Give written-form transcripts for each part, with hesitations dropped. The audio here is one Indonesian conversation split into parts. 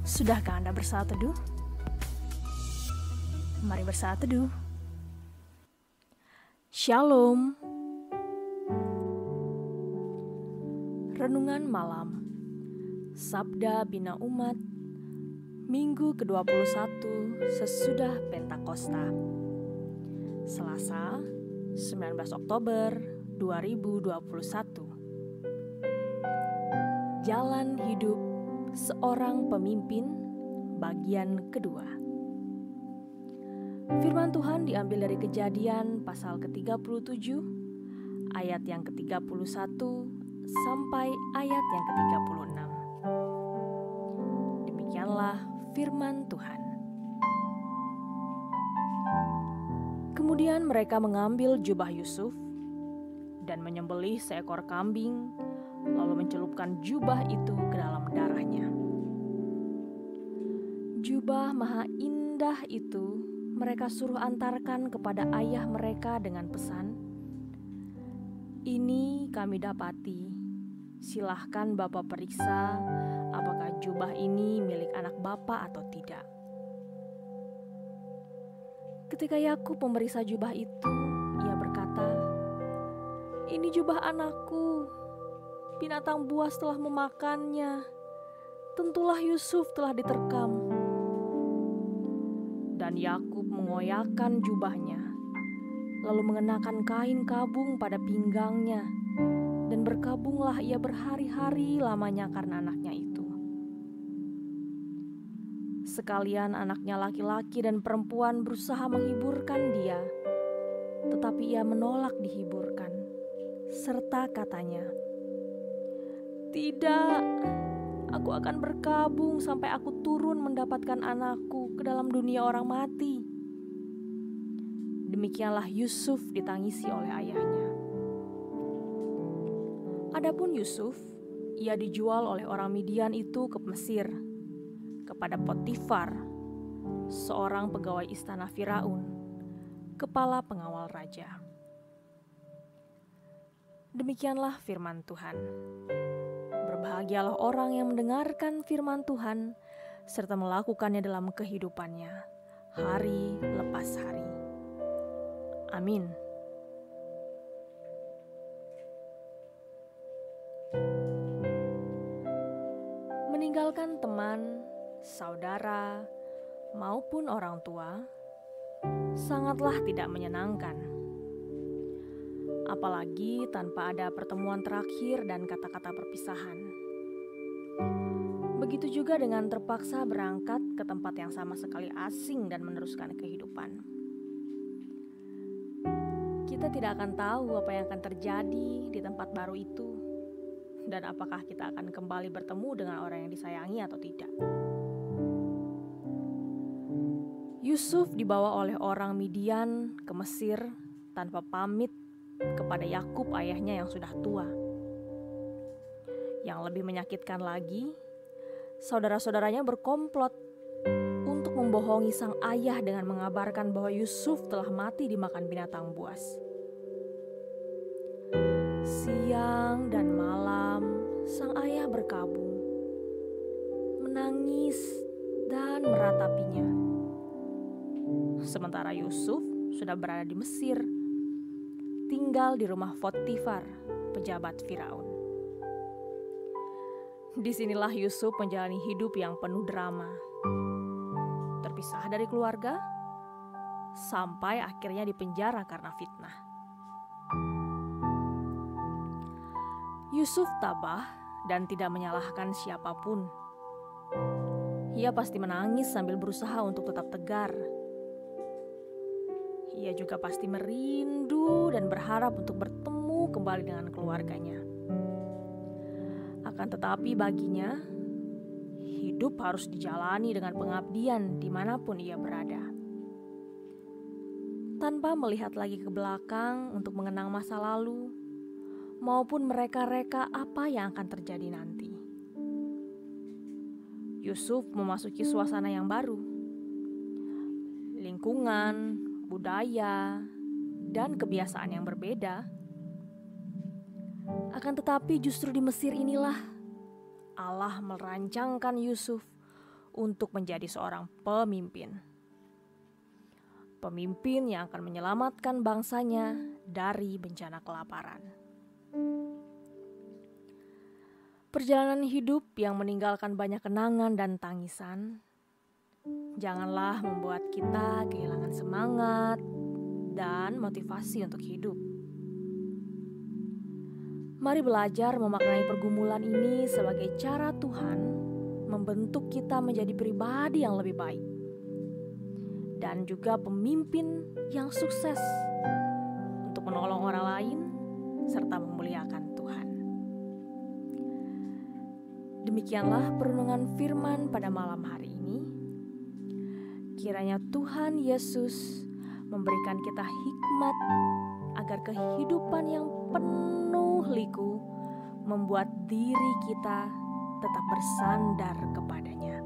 Sudahkah Anda bersaat teduh? Mari bersaat teduh. Shalom. Renungan malam Sabda Bina Umat Minggu ke-21 sesudah Pentakosta, Selasa 19 Oktober 2021. Jalan Hidup Seorang Pemimpin, bagian kedua. Firman Tuhan diambil dari Kejadian pasal ke-37 ayat yang ke-31 sampai ayat yang ke-36. Demikianlah firman Tuhan. Kemudian mereka mengambil jubah Yusuf dan menyembelih seekor kambing, lalu mencelupkan jubah itu ke dalam darahnya. Jubah maha indah itu mereka suruh antarkan kepada ayah mereka dengan pesan, "Ini kami dapati, silahkan Bapak periksa apakah jubah ini milik anak Bapak atau tidak." Ketika Yakub memeriksa jubah itu, ia berkata, "Ini jubah anakku. Binatang buas telah memakannya. Tentulah Yusuf telah diterkam." Dan Yakub mengoyakkan jubahnya, lalu mengenakan kain kabung pada pinggangnya, dan berkabunglah ia berhari-hari lamanya karena anaknya itu. Sekalian anaknya laki-laki dan perempuan berusaha menghiburkan dia, tetapi ia menolak dihiburkan, serta katanya, "Tidak, aku akan berkabung sampai aku turun mendapatkan anakku ke dalam dunia orang mati." Demikianlah Yusuf ditangisi oleh ayahnya. Adapun Yusuf, ia dijual oleh orang Midian itu ke Mesir, kepada Potifar, seorang pegawai istana Firaun, kepala pengawal raja. Demikianlah firman Tuhan. Berbahagialah orang yang mendengarkan firman Tuhan serta melakukannya dalam kehidupannya, hari lepas hari. Amin. Meninggalkan teman, saudara, maupun orang tua sangatlah tidak menyenangkan. Apalagi tanpa ada pertemuan terakhir dan kata-kata perpisahan. Begitu juga dengan terpaksa berangkat ke tempat yang sama sekali asing dan meneruskan kehidupan. Kita tidak akan tahu apa yang akan terjadi di tempat baru itu, dan apakah kita akan kembali bertemu dengan orang yang disayangi atau tidak. Yusuf dibawa oleh orang Midian ke Mesir tanpa pamit kepada Yakub ayahnya yang sudah tua. Yang lebih menyakitkan lagi, saudara-saudaranya berkomplot untuk membohongi sang ayah dengan mengabarkan bahwa Yusuf telah mati dimakan binatang buas. Siang dan malam, sang ayah berkabung, menangis dan meratapinya. Sementara Yusuf sudah berada di Mesir, tinggal di rumah Potifar, pejabat Firaun. Disinilah Yusuf menjalani hidup yang penuh drama, terpisah dari keluarga, sampai akhirnya dipenjara karena fitnah. Yusuf tabah dan tidak menyalahkan siapapun. Ia pasti menangis sambil berusaha untuk tetap tegar. Ia juga pasti merindu dan berharap untuk bertemu kembali dengan keluarganya. Akan tetapi baginya, hidup harus dijalani dengan pengabdian dimanapun ia berada. Tanpa melihat lagi ke belakang untuk mengenang masa lalu, maupun mereka-reka apa yang akan terjadi nanti. Yusuf memasuki suasana yang baru. Lingkungan, budaya, dan kebiasaan yang berbeda. Akan tetapi justru di Mesir inilah Allah merancangkan Yusuf untuk menjadi seorang pemimpin. Pemimpin yang akan menyelamatkan bangsanya dari bencana kelaparan. Perjalanan hidup yang meninggalkan banyak kenangan dan tangisan, janganlah membuat kita kehilangan semangat dan motivasi untuk hidup. Mari belajar memaknai pergumulan ini sebagai cara Tuhan membentuk kita menjadi pribadi yang lebih baik dan juga pemimpin yang sukses untuk menolong orang lain serta memuliakan Tuhan. Demikianlah perenungan firman pada malam hari ini. Kiranya Tuhan Yesus memberikan kita hikmat agar kehidupan yang penuh liku membuat diri kita tetap bersandar kepadanya.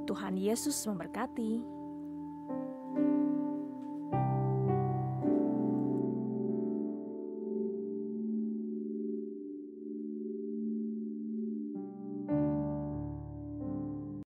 Tuhan Yesus memberkati.